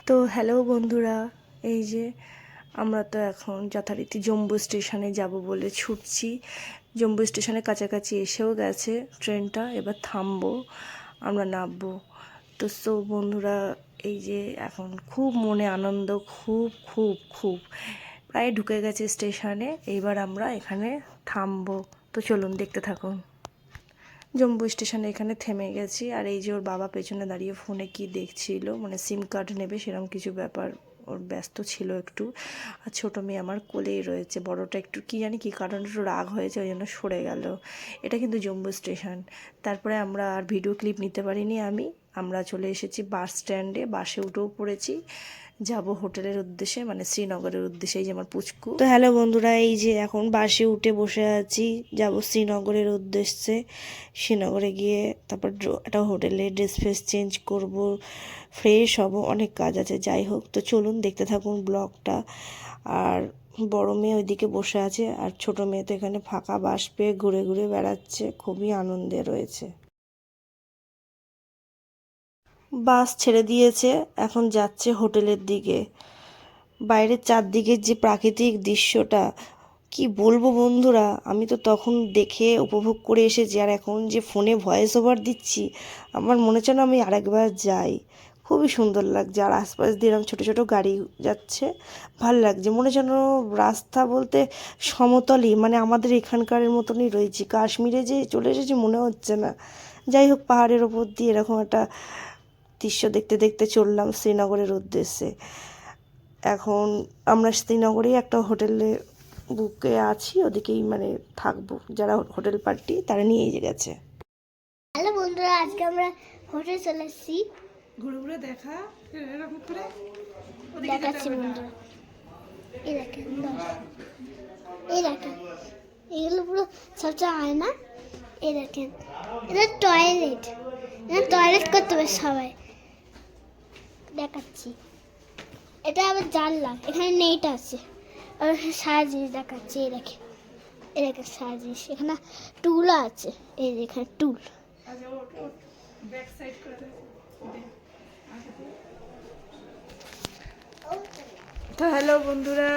তো হ্যালো বন্ধুরা, এই যে আমরা তো এখন যথারীতি জম্বু স্টেশনে যাব বলে ছুটছি। জম্বু স্টেশনের কাছাকাছি এসেও গেছে ট্রেনটা, এবার থামবো, আমরা নামবো। তো বন্ধুরা, এই যে এখন খুব মনে আনন্দ, খুব খুব খুব প্রায় ঢুকে গেছে স্টেশনে। এইবার আমরা এখানে থামবো। তো চলুন দেখতে থাকুন। জম্বু স্টেশনে এখানে থেমে গেছি, আর এই যে ওর বাবা পেছনে দাঁড়িয়ে ফোনে কি দেখছিল, মানে সিম কার্ড নেবে সেরকম কিছু ব্যাপার, ওর ব্যস্ত ছিল একটু। আর ছোটো মেয়ে আমার কোলেই রয়েছে, বড়টা একটু কি জানি কী কারণে একটু রাগ হয়েছে, ওই জন্য সরে গেল। এটা কিন্তু জম্বু স্টেশন। তারপরে আমরা আর ভিডিও ক্লিপ নিতে পারিনি আমরা চলে এসেছি বাস স্ট্যান্ডে, বাসে উঠেও পড়েছি, যাব হোটেলের উদ্দেশ্যে, মানে শ্রীনগরের উদ্দেশ্যে। এই যে আমার পুচকু। তো হ্যালো বন্ধুরা, এই যে এখন বাসে উঠে বসে আছি, যাব শ্রীনগরের উদ্দেশ্যে। শ্রীনগরে গিয়ে তারপর একটা হোটেলে ড্রেস ফ্রেস চেঞ্জ করব, ফ্রেশ হব, অনেক কাজ আছে। যাই হোক, তো চলুন দেখতে থাকুন ব্লগটা। আর বড় মেয়ে ওইদিকে বসে আছে, আর ছোট মেয়ে তো এখানে ফাঁকা বাস পেয়ে ঘুরে ঘুরে বেড়াচ্ছে, খুবই আনন্দে রয়েছে। বাস ছেড়ে দিয়েছে, এখন যাচ্ছে হোটেলের দিকে। বাইরের চারদিকের যে প্রাকৃতিক দৃশ্যটা কি বলবো বন্ধুরা, আমি তো তখন দেখে উপভোগ করে এসেছি, আর এখন যে ফোনে ভয়েস ওভার দিচ্ছি, আমার মনে হচ্ছে না আমি আরেকবার যাই। খুবই সুন্দর লাগছে, আর আশপাশ দিয়ে এরকম ছোটো ছোটো গাড়ি যাচ্ছে, ভাল লাগছে। মনে যেন রাস্তা বলতে সমতলই, মানে আমাদের এখানকারের মতনই রয়েছি। কাশ্মীরে যে চলে এসেছি মনে হচ্ছে না। যাই হোক, পাহাড়ের ওপর দিয়ে এরকম একটা দৃশ্য দেখতে দেখতে চললাম শ্রীনগরের উদ্দেশ্যে। এখন আমরা শ্রীনগরেই একটা হোটেলে বুকে আছি, ওদিকেই মানে থাকবো। যারা হোটেল পার্টি তারা নিয়ে গেছে। হ্যালো বন্ধুরা, আজকে আমরা হোটেল চলে এসেছি। ঘুরে ঘুরে দেখা এরকম করে দেখাচ্ছি বন্ধুরা, এই দেখেন, এই দেখেন, এগুলো পুরো সবচেয়ে আয়না। এই দেখেন, এটা টয়লেট, এটা টয়লেট করতে হবে সবাই। দেখাচ্ছি, এটা আবার জানলা, এখানে নেট আছে, আর সারা জিনিস দেখাচ্ছি। এই দেখেন, এই দেখেন সারা জিনিস, এখানে টুল আছে, এই যে এখানে টুল। তো হ্যালো বন্ধুরা,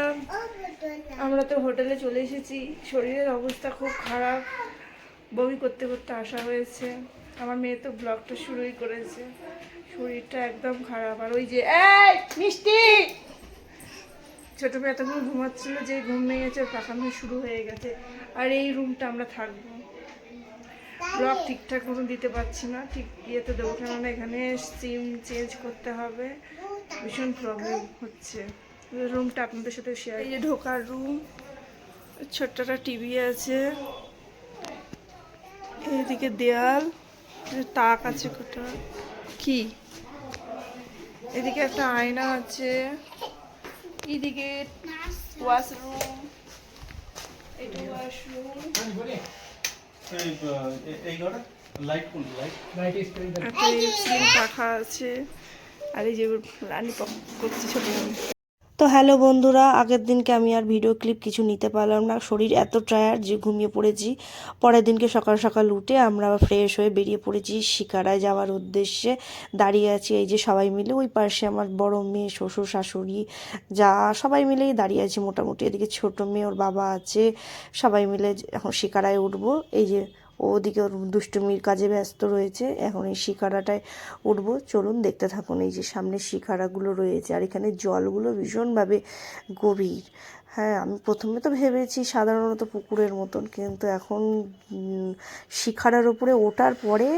আমরা তো হোটেলে চলে এসেছি। শরীরের অবস্থা খুব খারাপ, বমি করতে করতে আসা হয়েছে। আমার মেয়ে তো ব্লগটা শুরুই করেছে, শরীরটা একদম খারাপ। আর ওই যে এই মিষ্টি ছোট মেয়ে এতক্ষণ ঘুমাচ্ছিল, যে ঘুম ভেঙেছে পাখানো শুরু হয়ে গেছে। আর এই রুমটা আমরা থাকবো, ব্লগ ঠিকঠাক মতন দিতে পারছি না, ঠিক ইয়েতে দেবো, কেননা এখানে সিম চেঞ্জ করতে হবে, ভীষণ প্রবলেম হচ্ছে। রুমটা আপনাদের সাথে শেয়ার। এই যে ঢোকার রুম, ছোট্ট একটা টিভি আছে, এইদিকে দেয়াল, তাক আছে কোটা কি, এদিকে একটা আয়না আছে, এইদিকে ওয়াশরুম, এটা ওয়াশরুম, পাখা আছে, আর এই যে রানী করছে ছোট। তো হ্যালো বন্ধুরা, আগের দিনকে আমি আর ভিডিও ক্লিপ কিছু নিতে পারলাম না, শরীর এত টায়ার্ড যে ঘুমিয়ে পড়েছি। পরের দিনকে সকাল সকাল উঠে আমরা ফ্রেশ হয়ে বেরিয়ে পড়েছি শিকারায় যাওয়ার উদ্দেশ্যে। দাঁড়িয়ে আছি এই যে সবাই মিলে, ওই পাশে আমার বড় মেয়ে, শ্বশুর শাশুড়ি, যা সবাই মিলেই দাঁড়িয়ে আছি মোটামুটি। এদিকে ছোট মেয়ে, ওর বাবা আছে, সবাই মিলে এখন শিকারায় উঠবো। এই যে ওদিকে ওর দুষ্টুমির কাজে ব্যস্ত রয়েছে, এখন এই শিকারাটায় উঠবো। চলুন দেখতে থাকুন। এই যে সামনে শিকারাগুলো রয়েছে, আর এখানে জলগুলো ভীষণভাবে গভীর। হ্যাঁ, আমি প্রথমে তো ভেবেছি সাধারণত পুকুরের মতন, কিন্তু এখন শিখারার ওপরে ওঠার পরে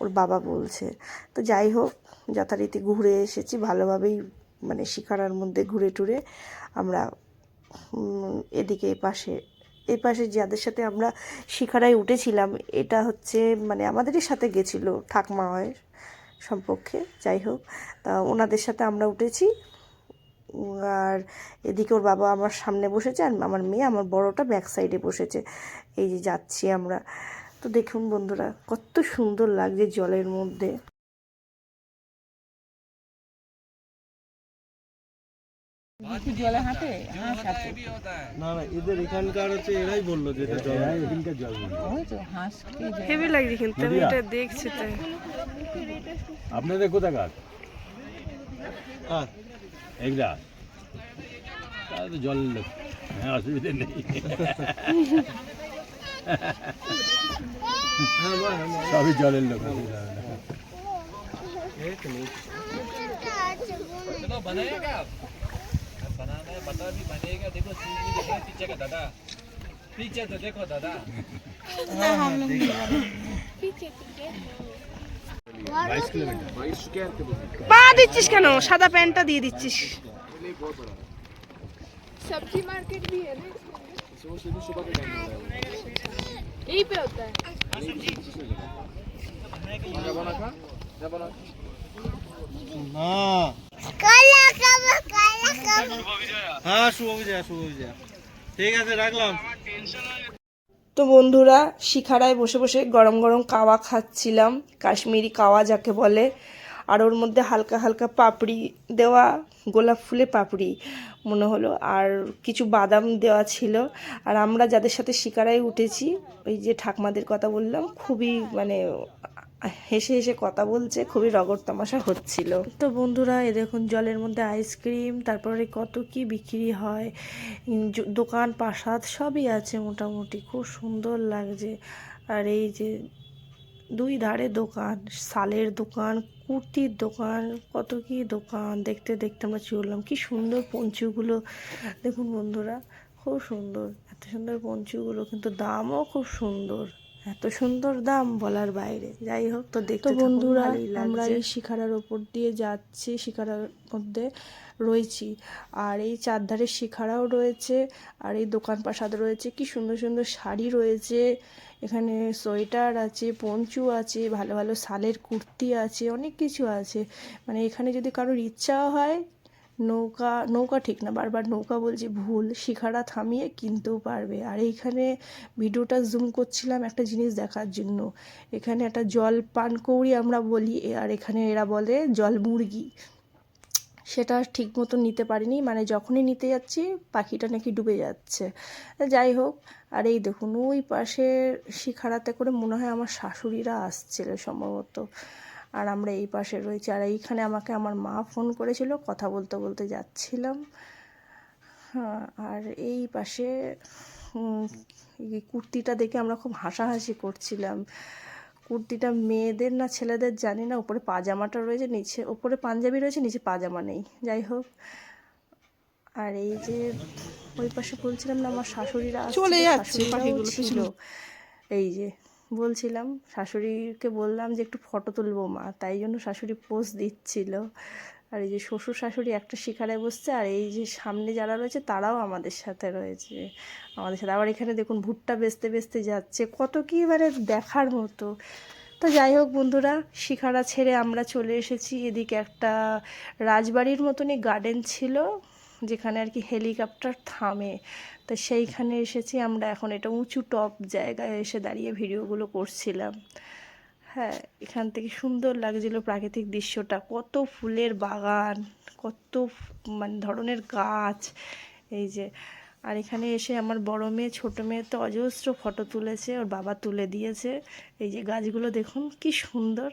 ওর বাবা বলছে। তো যাই হোক, যথারীতি ঘুরে এসেছি ভালোভাবেই, মানে শিখারার মধ্যে ঘুরে টুরে আমরা এদিকে এই পাশে যাদের সাথে আমরা শিখারায় উঠেছিলাম, এটা হচ্ছে মানে আমাদেরই সাথে গেছিল, ঠাকমা হয় সম্পর্কে। যাই হোক, তা ওনাদের সাথে আমরা উঠেছি। আর এদিকে ওর বাবা আমার সামনে বসেছে, আর আমার মেয়ে, আমার বড়টা ব্যাক সাইডে বসেছে। এই যে যাচ্ছি আমরা। তো দেখুন বন্ধুরা, কত সুন্দর লাগছে জলের মধ্যে। জলে হাঁটে হাঁস আছে না না, এদের এখানকার হচ্ছে, এরাই বললো যে এটা জল, এখানকার জল। ওই তো হাঁস হেভি লাগছে, কিন্তু আমি এটা দেখছি তাই। আপনাদের কোথাকার? কার? এক গ্লাস তাহলে তো জল হ্যাঁ অসুবিধা নেই হ্যাঁ মা, হ্যাঁ, মা। সবই জলের লোক অসুবিধা হবে না। এই তো নেই। হ্যাঁ, হ্যাঁ, ঠিক আছে। পা দিচ্ছিস কেন? সাদা প্যান্টটা দিয়ে দিচ্ছিস। सब्जी मार्केट भी है ना यहीं पे होता है না। হ্যাঁ শুভ বিজয়া, শুভ বিজয়া। ঠিক আছে, রাখলাম। তো বন্ধুরা, শিখারায় বসে বসে গরম গরম কাওয়া খাচ্ছিলাম, কাশ্মীরি কাওয়া যাকে বলে। আর ওর মধ্যে হালকা হালকা পাপড়ি দেওয়া, গোলাপ ফুলের পাপড়ি মনে হলো, আর কিছু বাদাম দেওয়া ছিল। আর আমরা যাদের সাথে শিকারায় উঠেছি, ওই যে ঠাকমাদের কথা বললাম, খুবই মানে হেসে হেসে কথা বলছে, খুবই রগর তামাশা হচ্ছিল। তো বন্ধুরা, এ দেখুন জলের মধ্যে আইসক্রিম, তারপরে কত কি বিক্রি হয়, দোকান পাশাত সবই আছে মোটামুটি, খুব সুন্দর লাগছে। আর এই যে দুই ধারে দোকান, শালের দোকান, কুর্তির দোকান, কত কি দোকান, দেখতে দেখতে আমরা চললাম। কি সুন্দর পঞ্চুগুলো দেখুন বন্ধুরা, খুব সুন্দর, এত সুন্দর পঞ্চুগুলো, কিন্তু দামও খুব সুন্দর, এত সুন্দর দাম বলার বাইরে। যাই হোক, তো দেখতে বন্ধুরা, আমরা এই শিখারার ওপর দিয়ে যাচ্ছি, শিখারার মধ্যে রয়েছি। আর এই চারধারে শিখারাও রয়েছে, আর এই দোকান পাশাদ রয়েছে, কি সুন্দর সুন্দর শাড়ি রয়েছে, এখানে সোয়েটার আছে, পঞ্চু আছে, ভালো ভালো শালের কুর্তি আছে, অনেক কিছু আছে। মানে এখানে যদি কারোর ইচ্ছা হয়, নৌকা ঠিক না, বারবার নৌকা বলছি, ভুল, শিখারা থামিয়ে কিনতেও পারবে। আর এইখানে ভিডিওটা জুম করছিলাম একটা জিনিস দেখার জন্য। এখানে একটা জল পান কৌড়ি আমরা বলি, আর এখানে এরা বলে জল মুরগি। সেটা ঠিক মতো নিতে পারিনি, মানে যখনই নিতে যাচ্ছি পাখিটা নাকি ডুবে যাচ্ছে। যাই হোক, আর এই দেখুন ওই পাশে শিখারাতে করে মনে হয় আমার শাশুড়িরা আসছিল সম্ভবত, আর আমরা এই পাশে রয়েছি। আর এইখানে আমাকে আমার মা ফোন করেছিল, কথা বলতে বলতে যাচ্ছিলাম। হ্যাঁ, আর এই পাশে এই কুর্তিটা দেখে আমরা খুব হাসাহাসি করছিলাম। কুর্তিটা মেয়েদের না ছেলেদের জানি না, উপরে পাজামাটা রয়েছে, নিচে ওপরে পাঞ্জাবি রয়েছে, নিচে পাজামা নেই। যাই হোক, আর এই যে ওই পাশে বলছিলাম না আমার শাশুড়িরা চলে যাচ্ছে, ছিল। এই যে বলছিলাম, শাশুড়িকে বললাম যে একটু ফটো তুলবো মা, তাই জন্য শাশুড়ি পোজ দিচ্ছিল। আর এই যে শ্বশুর শাশুড়ি একটা শিখারে বসছে, আর এই যে সামনে যারা রয়েছে তারাও আমাদের সাথে রয়েছে, আমাদের সাথে। আবার এখানে দেখুন ভুট্টা বেচতে বেচতে যাচ্ছে, কত কি মানে দেখার মতো। তো যাই হোক বন্ধুরা, শিখারা ছেড়ে আমরা চলে এসেছি এদিকে একটা রাজবাড়ির মতনই গার্ডেন ছিল, যেখানে আর কি হেলিকপ্টার থামে। তো সেইখানে এসেছি আমরা এখন, এটা উঁচু টপ জায়গায় এসে দাঁড়িয়ে ভিডিওগুলো করছিলাম। হ্যাঁ, এখান থেকে সুন্দর লাগছিল প্রাকৃতিক দৃশ্যটা, কত ফুলের বাগান, কত মানে ধরনের গাছ, এই যে। আর এখানে এসে আমার বড় মেয়ে ছোট মেয়ে তো অজস্র ফটো তুলেছে, ওর বাবা তুলে দিয়েছে। এই যে গাছগুলো দেখুন কি সুন্দর,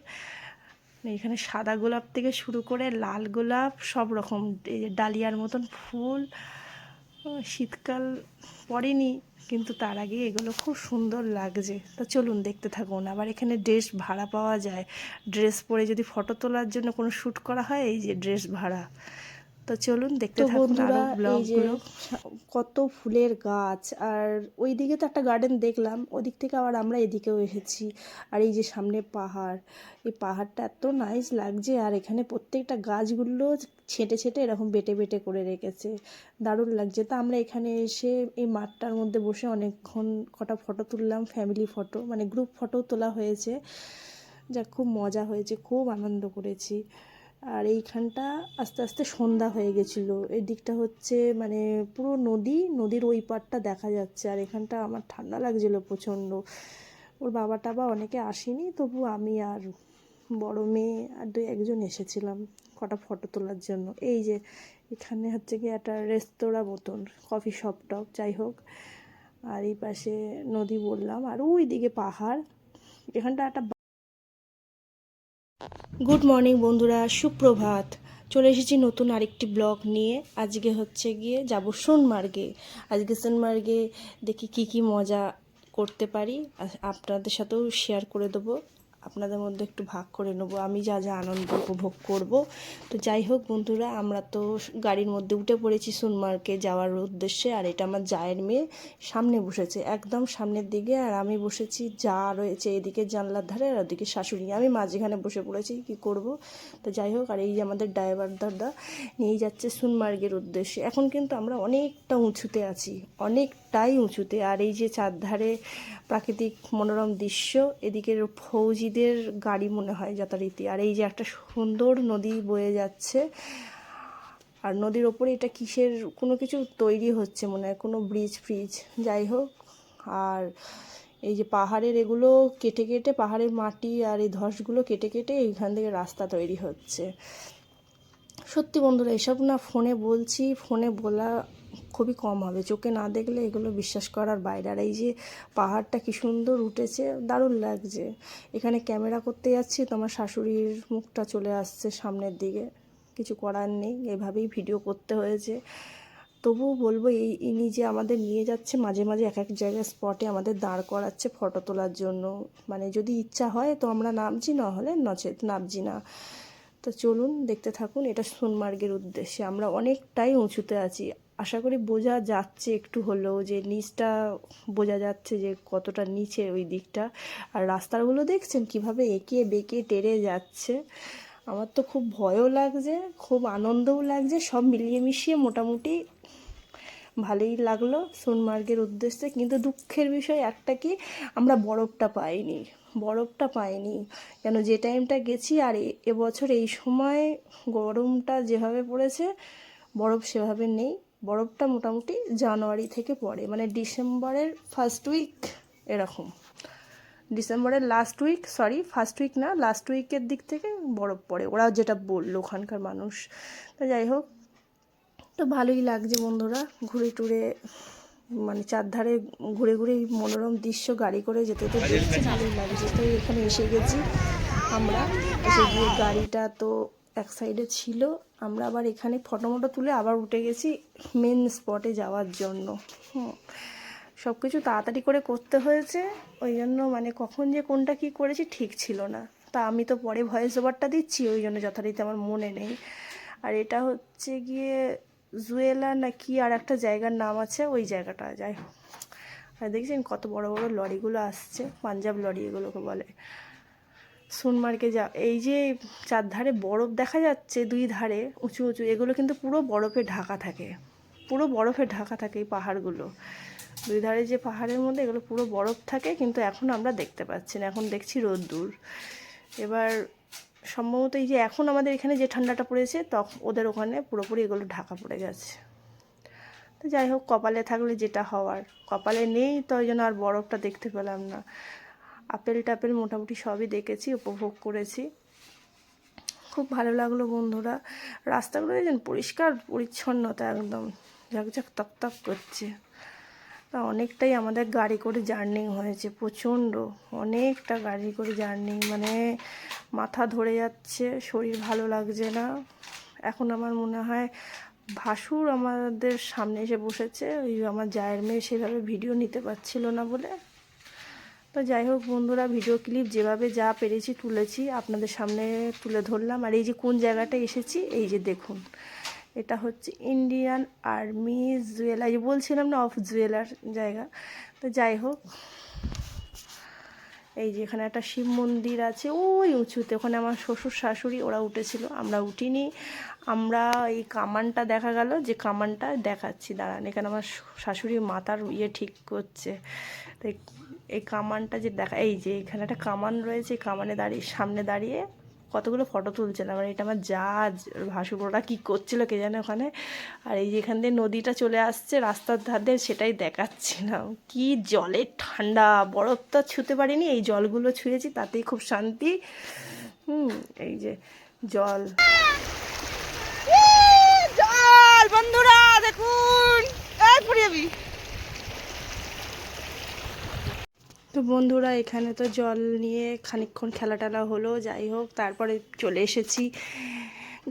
এখানে সাদা গোলাপ থেকে শুরু করে লাল গোলাপ, সব রকম, এই যে ডালিয়ার মতন ফুল। শীতকাল পড়েনি, কিন্তু তার আগে এগুলো খুব সুন্দর লাগছে। তো চলুন দেখতে থাকুন। আবার এখানে ড্রেস ভাড়া পাওয়া যায়, ড্রেস পরে যদি ফটো তোলার জন্য কোনো শ্যুট করা হয়, এই যে ড্রেস ভাড়া। তো চলুন দেখতে থাকুন আরো ব্লগগুলো। কত ফুলের গাছ, আর ওই দিকে তো একটা গার্ডেন দেখলাম, ওদিক থেকে আবার আমরা এদিকেও এসেছি। আর এই যে সামনে পাহাড়, এই পাহাড়টা এত নাইস লাগছে। আর এখানে প্রত্যেকটা গাছগুলো ছেটে ছেটে এরকম বেটে বেটে করে রেখেছে, দারুণ লাগছে। তা আমরা এখানে এসে এই মাঠটার মধ্যে বসে অনেকক্ষণ কটা ফটো তুললাম, ফ্যামিলি ফটো, মানে গ্রুপ ফটো তোলা হয়েছে, যা খুব মজা হয়েছে, খুব আনন্দ করেছি। আর এইখানটা আস্তে আস্তে সন্ধ্যা হয়ে গেছিলো, এই দিকটা হচ্ছে মানে পুরো নদীর ওই পাড়টা দেখা যাচ্ছে। আর এখানটা আমার ঠান্ডা লাগছিলো প্রচণ্ড। ওর বাবা টাবা অনেকে আসেনি, তবু আমি আর বড় মেয়ে আর একজন এসেছিলাম কটা ফটো তোলার জন্য। এই যে এখানে হচ্ছে কি একটা রেস্তোরাঁ মতন, কফি শপ টপ, যাই হোক। আর এই পাশে নদী বললাম, আর ওই দিকে পাহাড়। এখানটা একটা গুড মর্নিং বন্ধুরা, সুপ্রভাত। চলে এসেছি নতুন আরেকটি ব্লগ নিয়ে। আজকে হচ্ছে গিয়ে যাব সোনমার্গে। আজকে সোনমার্গে দেখি কি মজা করতে পারি, আপনাদের সাথেও শেয়ার করে দেবো, আপনাদের মধ্যে একটু ভাগ করে নেবো আমি যা যা আনন্দ উপভোগ করব। তো যাই হোক বন্ধুরা, আমরা তো গাড়ির মধ্যে উঠে পড়েছি সোনমার্গে যাওয়ার উদ্দেশ্যে। আর এটা আমার জায়ের মেয়ে সামনে বসেছে, একদম সামনের দিকে, আর আমি বসেছি যা রয়েছে এদিকে জানলার ধারে, আর ওদিকে শাশুড়ি, আমি মাঝখানে বসে পড়েছি, কি করব। তো যাই হোক, আর এই যে আমাদের ড্রাইভার দাদা নিয়ে যাচ্ছে সোনমার্গের উদ্দেশ্যে। এখন কিন্তু আমরা অনেকটা উঁচুতে আছি, অনেকটাই উঁচুতে। আর এই যে চারধারে প্রাকৃতিক মনোরম দৃশ্য, এদিকের ফৌজিদের গাড়ি মনে হয় যথারীতি। আর এই যে একটা সুন্দর নদী বয়ে যাচ্ছে, আর নদীর ওপরে এটা কিসের কোনো কিছু তৈরি হচ্ছে মনে হয়, কোনো ব্রিজ ফ্রিজ, যাই হোক। আর এই যে পাহাড়ের এগুলো কেটে কেটে, পাহাড়ের মাটি আর এই ধসগুলো কেটে কেটে এইখান থেকে রাস্তা তৈরি হচ্ছে। সত্যি বন্ধুরা, এসব না ফোনে বলছি, ফোনে বলা খুবই কম হবে, চোখে না দেখলে এগুলো বিশ্বাস করার বাইরে। আর এই যে পাহাড়টা কি সুন্দর উঠেছে, দারুণ লাগছে। এখানে ক্যামেরা করতে যাচ্ছি তো আমার শাশুড়ির মুখটা চলে আসছে সামনের দিকে, কিছু করার নেই, এভাবেই ভিডিও করতে হয়েছে। তবুও বলবো, ইনি যে আমাদের নিয়ে যাচ্ছে মাঝে মাঝে এক এক জায়গায় স্পটে আমাদের দাঁড় করাচ্ছে ফটো তোলার জন্য। মানে যদি ইচ্ছা হয় তো আমরা নামছি, না হলে নচেত নামছি না। তো চলুন দেখতে থাকুন। এটা সোনমার্গের উদ্দেশ্যে, আমরা অনেকটাই উঁচুতে আছি। আশা করি বোঝা যাচ্ছে একটু হলেও, যে নিচটা বোঝা যাচ্ছে যে কতটা নিচে ওই দিকটা। আর রাস্তাগুলো দেখছেন কিভাবে এঁকে বেঁকে টেরে যাচ্ছে। আমার তো খুব ভয়ও লাগছে, খুব আনন্দও লাগছে, সব মিলিয়ে মিশিয়ে মোটামুটি ভালোই লাগলো সোনমার্গের উদ্দেশ্যে। কিন্তু দুঃখের বিষয় একটা, কি আমরা বরফটা পাইনি কেন, যে টাইমটা গেছি। আর এবছর এই সময় গরমটা যেভাবে পড়েছে, বরফ সেভাবে নেই। বরফটা মোটামুটি জানুয়ারি থেকে পড়ে, মানে ডিসেম্বরের ফার্স্ট উইক এরকম, ডিসেম্বরের ফার্স্ট উইক না, লাস্ট উইকের দিক থেকে বরফ পড়ে, ওরা যেটা বললো ওখানকার মানুষ। তো যাই হোক, তো ভালোই লাগছে বন্ধুরা, ঘুরে টুরে, মানে চারধারে ঘুরে ঘুরে এই মনোরম দৃশ্য গাড়ি করে যেতে যেতে দেখছি, ভালোই লাগছে। তো এখানে এসে গেছি আমরা, এসে গিয়ে গাড়িটা তো এক সাইডে ছিল, আমরা আবার এখানে ফটো তুলে আবার উঠে গেছি মেন স্পটে যাওয়ার জন্য। সব কিছু তাড়াতাড়ি করে করতে হয়েছে, ওই জন্য মানে কখন যে কোনটা কি করেছি ঠিক ছিল না। তা আমি তো পরে ভয়েস ওভারটা দিচ্ছি, ওই জন্য যথারীতি আমার মনে নেই। আর এটা হচ্ছে গিয়ে জুয়েলা না কি আর একটা জায়গার নাম আছে, ওই জায়গাটা। যাই হোক, আর দেখছেন কত বড় বড় লরিগুলো আসছে, পাঞ্জাব লরি এগুলোকে বলে। সোনমার্গে এই যে চারধারে বরফ দেখা যাচ্ছে, দুই ধারে উঁচু উঁচু, এগুলো কিন্তু পুরো বরফে ঢাকা থাকে, এই পাহাড়গুলো। দুই ধারে যে পাহাড়ের মধ্যে এগুলো পুরো বরফ থাকে, কিন্তু এখন আমরা দেখতে পাচ্ছি না, এখন দেখছি রোদ্দুর। এবার সম্ভবত এই যে এখন আমাদের এখানে যে ঠান্ডাটা পড়েছে, তখন ওদের ওখানে পুরোপুরি এগুলো ঢাকা পড়ে গেছে। তো যাই হোক, কপালে থাকলে যেটা হওয়ার, কপালে নেই, তো ওই জন্য আর বরফটা দেখতে পেলাম না। আপেল টাপেল মোটামুটি সবই দেখেছি, উপভোগ করেছি, খুব ভালো লাগলো বন্ধুরা। রাস্তাগুলো দেখছেন পরিষ্কার পরিচ্ছন্নতা, একদম ঝকঝক তকতক করছে। তা অনেকটাই আমাদের গাড়ি করে জার্নি হয়েছে, প্রচণ্ড অনেকটা গাড়ি করে জার্নি, মানে মাথা ধরে যাচ্ছে, শরীর ভালো লাগছে না। এখন আমার মনে হয় ভাসুর আমাদের সামনে এসে বসেছে, ওই আমার জায়ের মেয়ে সেভাবে ভিডিও নিতে পারছিল না বলে। তো যাই হোক বন্ধুরা, ভিডিও ক্লিপ যেভাবে যা পেরেছি তুলেছি, আপনাদের সামনে তুলে ধরলাম। আর এই যে কোন জায়গাটা এসেছি, এই যে দেখুন, এটা হচ্ছে ইন্ডিয়ান আর্মি জুয়েলার, এই বলছিলাম না, অফ জুয়েলার জায়গা। তো যাই হোক, এই যে এখানে একটা শিব মন্দির আছে ওই উঁচুতে, ওখানে আমার শ্বশুর শাশুড়ি ওরা উঠেছিল, আমরা উঠিনি। আমরা এই কামানটা দেখা গেল, যে কামানটা দেখাচ্ছি দাঁড়ান, এখানে আমার শাশুড়ি মাথার ঠিক করছে। তো এই কামানটা যে এই যে এখানে একটা কামান রয়েছে, কামানে সামনে দাঁড়িয়ে কতগুলো ফটো তুলছিলাম। আর এটা আমার ভাসুরোরা কী করছিল কে জানে ওখানে। আর এই যে এখান দিয়ে নদীটা চলে আসছে রাস্তার ধারে, সেটাই দেখাচ্ছিলাম। কি জলের ঠান্ডা, বরফ তো ছুঁতে পারিনি, এই জলগুলো ছুঁয়েছি, তাতেই খুব শান্তি। এই যে জল বন্ধুরা দেখুন, তো বন্ধুরা এখানে তো জল নিয়ে খানিকক্ষণ খেলা টেলা হলো। যাই হোক, তারপরে চলে এসেছি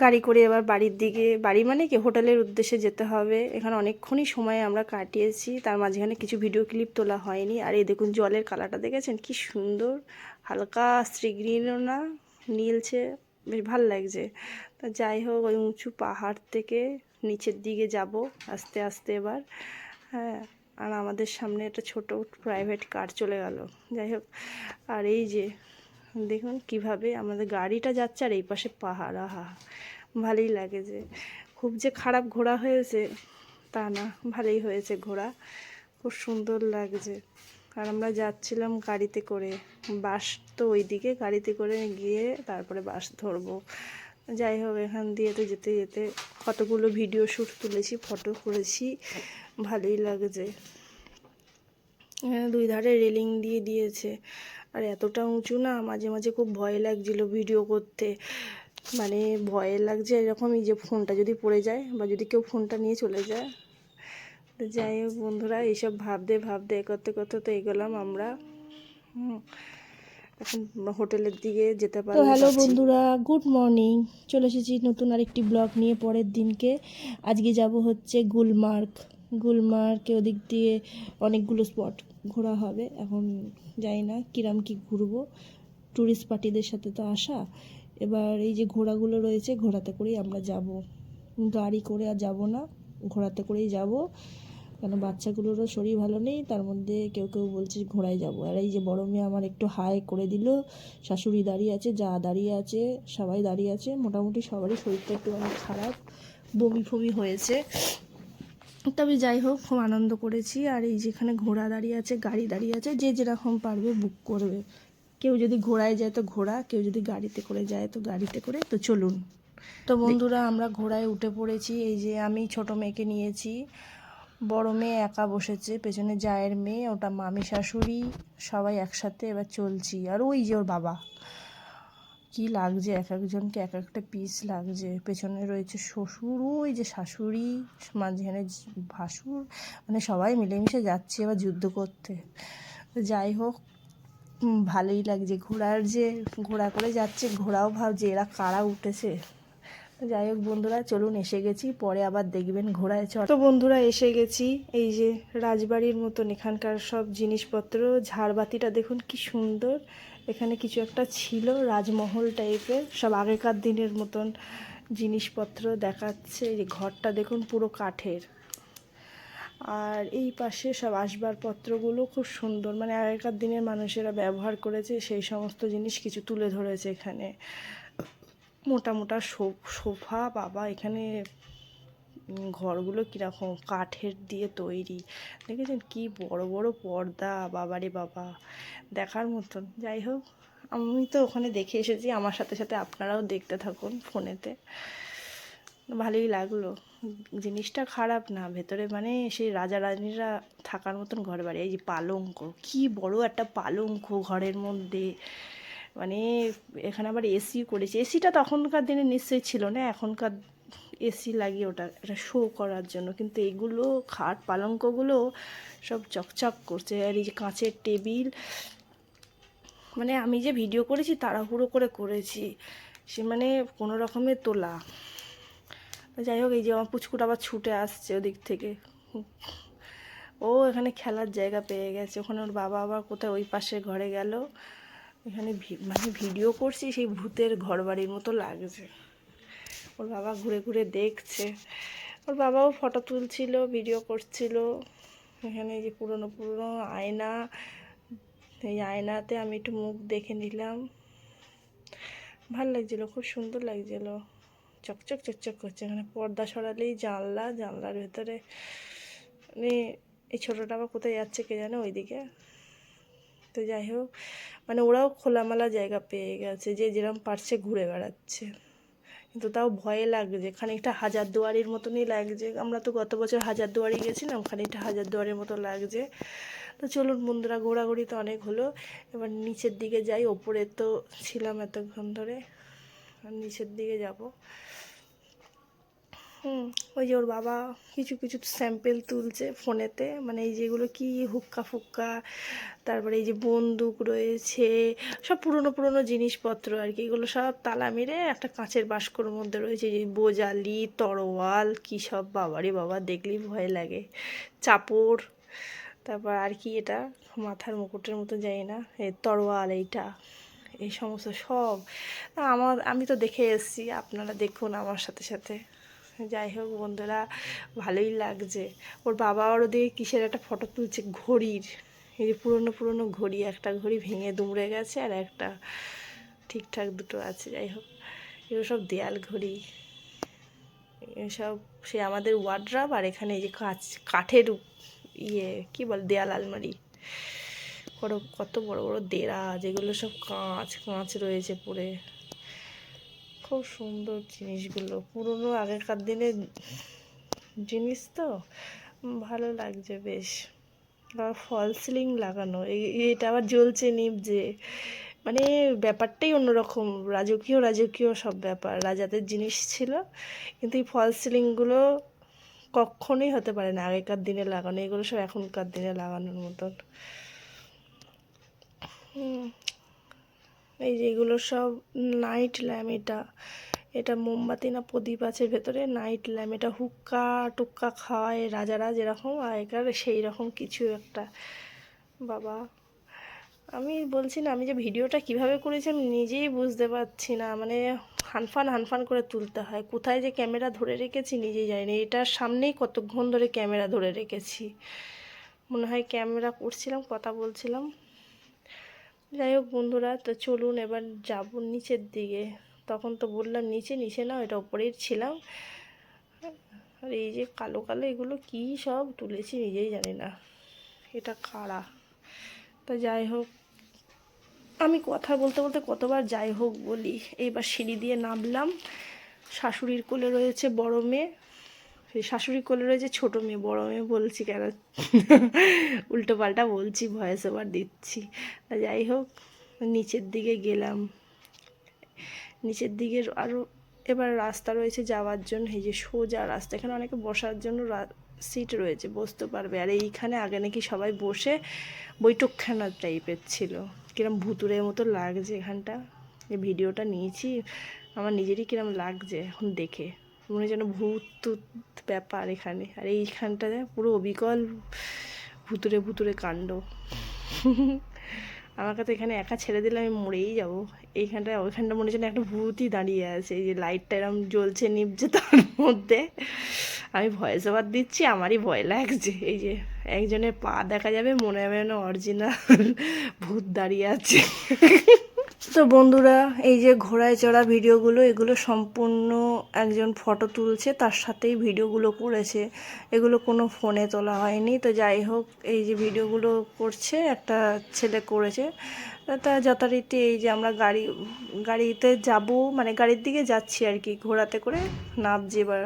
গাড়ি করে এবার বাড়ির দিকে, বাড়ি মানে কি হোটেলের উদ্দেশ্যে যেতে হবে। এখানে অনেকক্ষণই সময় আমরা কাটিয়েছি, তার মাঝখানে কিছু ভিডিও ক্লিপ তোলা হয়নি। আর এই দেখুন জলের কালারটা দেখেছেন কি সুন্দর, হালকা শ্রী গ্রিনও না, নীলছে, বেশ ভালো লাগছে। তা যাই হোক, ওই উঁচু পাহাড় থেকে নিচের দিকে যাব আস্তে আস্তে এবার। হ্যাঁ, আর আমাদের সামনে একটা ছোট প্রাইভেট কার চলে গেল। যাই হোক, আর এই যে দেখুন কিভাবে আমাদের গাড়িটা যাচ্ছে আর এই পাশে পাহাড়, আহা ভালোই লাগে। যে খুব যে খারাপ ঘোরা হয়েছে তা না, ভালোই হয়েছে ঘোরা, খুব সুন্দর লাগছে। আর আমরা যাচ্ছিলাম গাড়িতে করে, বাস তো ওইদিকে, গাড়িতে করে গিয়ে তারপরে বাস ধরবো। যাই হোক, এখান দিয়ে তো যেতে যেতে কতগুলো ভিডিও শ্যুট তুলেছি, ফটো করেছি, ভালোই লাগছে। এখানে দুই ধারে রেলিং দিয়ে দিয়েছে, আর এতটা উঁচু না, মাঝে মাঝে খুব ভয় লাগছিল ভিডিও করতে। মানে ভয় লাগছে এরকমই যে ফোনটা যদি পড়ে যায় বা যদি কেউ ফোনটা নিয়ে চলে যায়। তো যাই হোক বন্ধুরা, এইসব ভাবতে ভাবতে করতে করতে তো এগোলাম আমরা। এখন হোটেলের দিকে যেতে পারবো। তো হ্যালো বন্ধুরা, গুড মর্নিং। চলে এসেছি নতুন আরেকটি ব্লগ নিয়ে পরের দিনকে। আজকে যাব হচ্ছে গুলমার্গে, ওদিক দিয়ে অনেকগুলো স্পট ঘোরা হবে। এখন জানি না কিরাম কি ঘুরবো, ট্যুরিস্ট পার্টিদের সাথে তো আসা। এবার এই যে ঘোড়াগুলো রয়েছে, ঘোড়াতে করেই আমরা যাব, গাড়ি করে আর যাব না, ঘোড়াতে করেই যাব। কেন বাচ্চাগুলোরও শরীর ভালো নেই, তার মধ্যে কেউ কেউ বলছে ঘোড়ায় যাব। আর এই যে বড় মেয়ে আমার একটু হাই করে দিল, শাশুড়ি দাঁড়িয়ে আছে, যা দাঁড়িয়ে আছে, সবাই দাঁড়িয়ে আছে। মোটামুটি সবারই শরীরটা একটু অনেক খারাপ, বমি ফমি হয়েছে। তবে যাই হোক, খুব আনন্দ করেছি। আর এই যেখানে ঘোড়া দাঁড়িয়ে আছে, গাড়ি দাঁড়িয়ে আছে, যে যেরকম পারবে বুক করবে। কেউ যদি ঘোড়ায় যায় তো ঘোড়া, কেউ যদি গাড়িতে করে যায় তো গাড়িতে করে। তো চলুন। তো বন্ধুরা, আমরা ঘোড়ায় উঠে পড়েছি। এই যে আমি ছোট মেয়েকে নিয়েছি, বড় মেয়ে একা বসেছে, পেছনে জায়ের মেয়ে, ওটা মামি শাশুড়ি, সবাই একসাথে এবার চলছি। আর ওই যে ওর বাবা, কি লাগছে, এক একজনকে এক একটা পিস লাগছে। পেছনে রয়েছে শ্বশুর, ওই যে শাশুড়ি, মাঝখানে ভাসুর, মানে সবাই মিলেমিশে যাচ্ছে এবার যুদ্ধ করতে। যাই হোক, ভালোই লাগছে। ঘোড়া করে যাচ্ছে, ঘোড়াও ভাবছে এরা কারা উঠেছে। যাই হোক বন্ধুরা, চলুন, এসে গেছি, পরে আবার দেখবেন ঘোড়ায় চড়। তো বন্ধুরা, এসে গেছি। এই যে রাজবাড়ির মতন এখানকার সব জিনিসপত্র, ঝাড়বাতিটা দেখুন কি সুন্দর। এখানে কিছু একটা ছিল, রাজমহল টাইপের, সব আগেকার দিনের মতন জিনিসপত্র দেখাচ্ছে। এই যে ঘরটা দেখুন পুরো কাঠের। আর এই পাশে সব আসবাবপত্রগুলো খুব সুন্দর, মানে আগেকার দিনের মানুষেরা ব্যবহার করেছে সেই সমস্ত জিনিস কিছু তুলে ধরেছে এখানে। মোটা মোটা সোফা, বাবা এখানে ঘরগুলো কীরকম কাঠের দিয়ে তৈরি, দেখেছেন কি বড় বড় পর্দা, বাবারে বাবা, দেখার মতন। যাই হোক, আমি তো ওখানে দেখে এসেছি, আমার সাথে সাথে আপনারাও দেখতে থাকুন ফোনেতে। ভালোই লাগলো, জিনিসটা খারাপ না, ভেতরে মানে সেই রাজা রানীরা থাকার মতন ঘর বাড়ি। এই যে পালঙ্ক, কি বড় একটা পালঙ্ক ঘরের মধ্যে, মানে এখানে আবার এসি করেছে। এসিটা তখনকার দিনে নিশ্চয়ই ছিল না, এখনকার এসি লাগিয়ে ওটা এটা শো করার জন্য। কিন্তু এগুলো খাট পালঙ্কগুলো সব চকচক করছে। আর এই যে কাঁচের টেবিল, মানে আমি যে ভিডিও করেছি তাড়াহুড়ো করে করেছি, সে মানে কোনো রকমের তোলা। যাই হোক, এই যে আমার পুচকুটা আবার ছুটে আসছে ওদিক থেকে, ও এখানে খেলার জায়গা পেয়ে গেছে। ওখানে ওর বাবা আবার কোথায় ওই পাশের ঘরে গেল। এখানে মানে ভিডিও করছি, সেই ভূতের ঘর বাড়ির মতো লাগছে। ওর বাবা ঘুরে ঘুরে দেখছে, ওর বাবাও ফটো তুলছিল, ভিডিও করছিল। এখানে এই যে পুরনো পুরনো আয়না, এই আয়নাতে আমি একটু মুখ দেখে নিলাম, ভাল লাগছিলো, খুব সুন্দর লাগছিলো, চকচক চকচক করছে। এখানে পর্দা সরালেই জানলার ভেতরে, মানে এই ছোটোটা আবার কোথায় যাচ্ছে কে জানে ওইদিকে। তো যাই হোক, মানে ওরাও খোলামেলা জায়গা পেয়ে গেছে, যে যেরকম পারছে ঘুরে বেড়াচ্ছে। কিন্তু তাও ভয়ে লাগছে, খানিকটা হাজারদুয়ারির মতনই লাগছে। আমরা তো গত বছর হাজারদুয়ারি গেছিলাম, খানিকটা হাজারদুয়ারির মতো লাগছে। তো চলুন বন্ধুরা, ঘোরাঘুরি তো অনেক হলো, এবার নিচের দিকে যাই। ওপরে তো ছিলাম এতক্ষণ ধরে, আর নিচের দিকে যাব। ওই যে ওর বাবা কিছু কিছু স্যাম্পেল তুলছে ফোনেতে, মানে এই যেগুলো কি হুক্কা ফুক্কা, তারপরে এই যে বন্দুক রয়েছে, সব পুরনো পুরনো জিনিসপত্র আর কি। এগুলো সব তালা মেরে একটা কাঁচের বাস্কর মধ্যে রয়েছে, যে বোজালি, তরোয়াল, কী সব, বাবারে বাবা, দেখলেই ভয় লাগে। চাপড়, তারপর আর কি এটা মাথার মুকুটের মতো, যাই না, এই তরোয়াল, এইটা, এই সমস্ত সব আমি তো দেখে এসেছি, আপনারা দেখুন আমার সাথে সাথে। যাই হোক বন্ধুরা, ভালোই লাগছে। ওর বাবা ওর দিকে কিসের একটা ফটো তুলছে, ঘড়ির, এই যে পুরনো পুরনো ঘড়ি, একটা ঘড়ি ভেঙে দুমড়ে গেছে আর একটা ঠিকঠাক দুটো আছে। যাই হোক, এগুলো সব দেয়াল ঘড়ি, এসব সে আমাদের ওয়ার্ড্রব। আর এখানে এই যে কাঠের কি বল, দেয়াল আলমারি, কত বড় বড় দেরা, যেগুলো সব কাঁচ কাঁচ রয়েছে পড়ে। খুব সুন্দর জিনিসগুলো, পুরনো আগেকার দিনের জিনিস তো, ভালো লাগছে বেশ। আবার ফল সিলিং লাগানো, এটা আবার জ্বলছে নিভছে, মানে ব্যাপারটাই অন্যরকম, রাজকীয় রাজকীয় সব ব্যাপার, রাজাদের জিনিস ছিল। কিন্তু এই ফল সিলিংগুলো কখনোই হতে পারে না আগেকার দিনে লাগানো, এগুলো সব এখনকার দিনে লাগানোর মতন। এই যে এগুলো সব নাইট ল্যাম্প, এটা মোমবাতি না প্রদীপ আছে ভেতরে, নাইট ল্যাম্প। এটা হুক্কা টুক্কা খাওয়ায় রাজারা যেরকম আগেকার, সেই রকম কিছু একটা। বাবা, আমি বলছি না, আমি যে ভিডিওটা কিভাবে করেছি আমি নিজেই বুঝতে পারছি না, মানে হানফান হানফান করে তুলতে হয়। কোথায় যে ক্যামেরা ধরে রেখেছি নিজেই জানি না, এটার সামনেই কতক্ষণ ধরে ক্যামেরা ধরে রেখেছি, মনে হয় ক্যামেরা করছিলাম, কথা বলছিলাম। যাই হোক বন্ধুরা, তো চলুন এবার যাব নিচের দিকে। তখন তো বললাম নিচে না, এটা ওপরেই ছিলাম। আর এই যে কালো কালো এগুলো কি সব তুলেছি নিজেই জানি না, এটা কারা। তো যাই হোক, আমি কথা বলতে বলতে কতবার যাই হোক বলি। এইবার সিঁড়ি দিয়ে নামলাম। শাশুড়ির কোলে রয়েছে বড় মেয়ে, সেই শাশুড়ির কোলে রয়েছে ছোট মেয়ে। বড় মেয়ে বলছি কেন, উল্টো পাল্টা বলছি, ভয়েস ওভার দিচ্ছি। যাই হোক, নিচের দিকে গেলাম। নিচের দিকে আরও এবার রাস্তা রয়েছে যাওয়ার জন্য, এই যে সোজা রাস্তা, এখানে অনেকে বসার জন্য সিট রয়েছে, বসতে পারবে। আর এইখানে আগে নাকি সবাই বসে বৈঠকখানা টাইপের ছিল, কিরম ভুতুরের মতো লাগছে এখানটা। এই ভিডিওটা নিয়েছি, আমার নিজেরই কিরম লাগছে এখন দেখে, মনে হয় যেন ভূত টুত ব্যাপার এখানে। আর এইখানটা পুরো অবিকল ভুতুরে ভুতুরে কাণ্ড। আমাকে তো এখানে একা ছেড়ে দিলে আমি মরেই যাব। ওইখানটা মনে হচ্ছে একটা ভূতই দাঁড়িয়ে আছে, এই যে লাইটটা এরম জ্বলছে নিভছে, তার মধ্যে আমি ভয়েস ওভার দিচ্ছি, আমারই ভয় লাগছে। এই যে একজনের পা দেখা যাবে, মনে হবে না অরিজিনাল ভূত দাঁড়িয়ে আছে। তো বন্ধুরা, এই যে ঘোড়ায় চড়া ভিডিওগুলো, এগুলো সম্পূর্ণ একজন ফটো তুলছে, তার সাথেই ভিডিওগুলো করেছে, এগুলো কোনো ফোনে তোলা হয়নি। তো যাই হোক, এই যে ভিডিওগুলো করছে একটা ছেলে করেছে। তা যথারীতি এই যে আমরা গাড়িতে যাব, মানে গাড়ির দিকে যাচ্ছি আর কি, ঘোড়াতে করে নামছি এবার।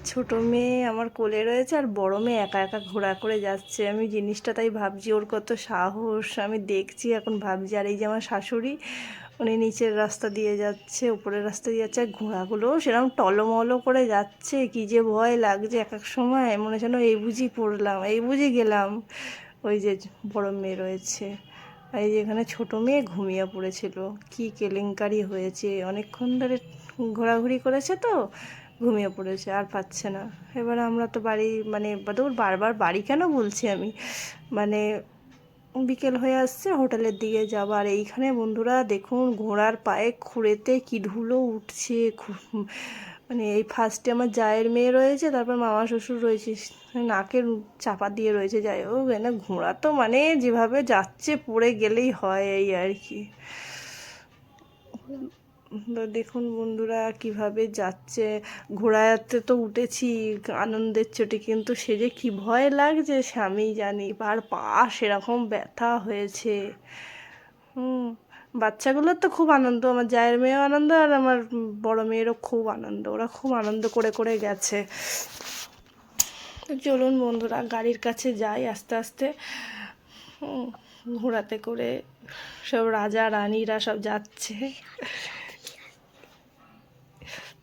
ছোট মেয়ে আমার কোলে রয়েছে, আর বড় মেয়ে একা একা ঘোড়া করে যাচ্ছে। আমি জিনিসটা তাই ভাবছি, ওর কত সাহস আমি দেখছি এখন, ভাবছি। আর এই যে আমার শাশুড়ি, উনি নিচের রাস্তা দিয়ে যাচ্ছে, উপরের রাস্তা দিয়ে যাচ্ছে, আর ঘোড়াগুলোও সেরকম টলমলো করে যাচ্ছে, কি যে ভয় লাগছে এক এক সময়, মনে যেন এই বুঝি পড়লাম, এই বুঝি গেলাম। ওই যে বড় মেয়ে রয়েছে, এই যে এখানে ছোটো মেয়ে ঘুমিয়ে পড়েছিল, কি কেলেঙ্কারি হয়েছে, অনেকক্ষণ ধরে ঘোরাঘুরি করেছে তো ঘুমিয়ে পড়েছে, আর পাচ্ছে না। এবার আমরা তো বাড়ি, মানে বারবার বাড়ি কেন বলছি আমি, মানে বিকেল হয়ে আসছে, হোটেলের দিকে যাবো। আর এইখানে বন্ধুরা দেখুন, ঘোড়ার পায়ে খুঁড়েতে কি ধুলো উঠছে, মানে এই ফার্স্টে আমার জায়ের মেয়ে রয়েছে, তারপর মামা শ্বশুর রয়েছে, নাকের চাপা দিয়ে রয়েছে। যাই হোক, না ঘোড়া তো মানে যেভাবে যাচ্ছে পড়ে গেলেই হয়, এই আর কি। তো দেখুন বন্ধুরা কিভাবে যাচ্ছে, ঘোড়াতে তো উঠেছি আনন্দের চোটে, কিন্তু সে যে কী ভয় লাগছে সে আমি জানি, আর পা সেরকম ব্যথা হয়েছে। বাচ্চাগুলোর তো খুব আনন্দ, আমার জায়ের মেয়েও আনন্দ, আর আমার বড় মেয়েরও খুব আনন্দ, ওরা খুব আনন্দ করে করে গেছে। চলুন বন্ধুরা, গাড়ির কাছে যাই আস্তে আস্তে। ঘোড়াতে করে সব রাজা রানীরা সব যাচ্ছে।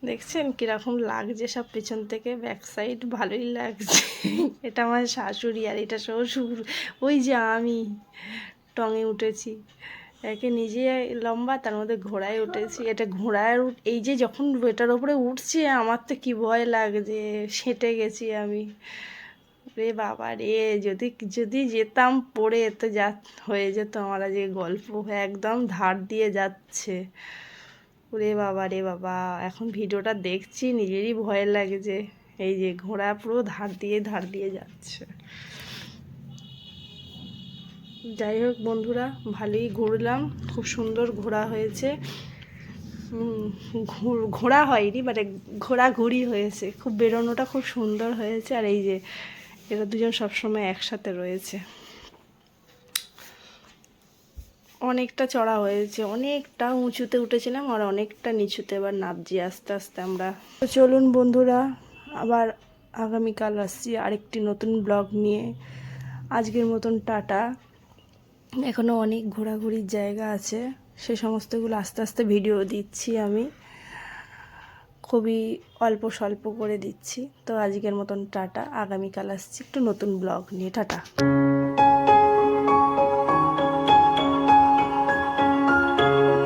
দেখছেন কিরকম লাগছে সব পেছন থেকে, ব্যাক সাইড ভালোই লাগছে। এটা আমার শাশুড়ি আর এটা শ্বশুর। ওই যে আমি টঙে উঠেছি, একে নিজে লম্বা, তার মধ্যে ঘোড়ায় উঠেছি। এটা ঘোড়ায় এই যে যখন এটার ওপরে উঠছে আমার তো কি ভয় লাগছে, সেঁটে গেছি আমি। রে বাবা রে, যদি যদি যেতাম পড়ে তো যা হয়ে যেত আমার আজকে গল্প, একদম ধার দিয়ে যাচ্ছে। ওরে বাবা রে বাবা, এখন ভিডিওটা দেখছি নিজেরই ভয় লাগছে। এই যে ঘোড়া পুরো ধার দিয়ে যাচ্ছে। যাই হোক বন্ধুরা, ভালোই ঘুরলাম, খুব সুন্দর ঘোরা হয়েছে। ঘোরা হয়নি, মানে ঘোরাঘুরি হয়েছে, খুব বেরোনোটা খুব সুন্দর হয়েছে। আর এই যে এরা দুজন সবসময় একসাথে রয়েছে। অনেকটা চড়া হয়েছে, অনেকটা উঁচুতে উঠেছিলাম আর অনেকটা নিচুতে এবার নামছি আস্তে আস্তে আমরা। তো চলুন বন্ধুরা, আবার আগামীকাল আসছি আরেকটি নতুন ব্লগ নিয়ে। আজকের মতন টাটা। এখনও অনেক ঘোরাঘুরির জায়গা আছে, সে সমস্তগুলো আস্তে আস্তে ভিডিও দিচ্ছি আমি, খুবই অল্প স্বল্প করে দিচ্ছি। তো আজকের মতন টাটা, আগামীকাল আসছি একটু নতুন ব্লগ নিয়ে। টাটা।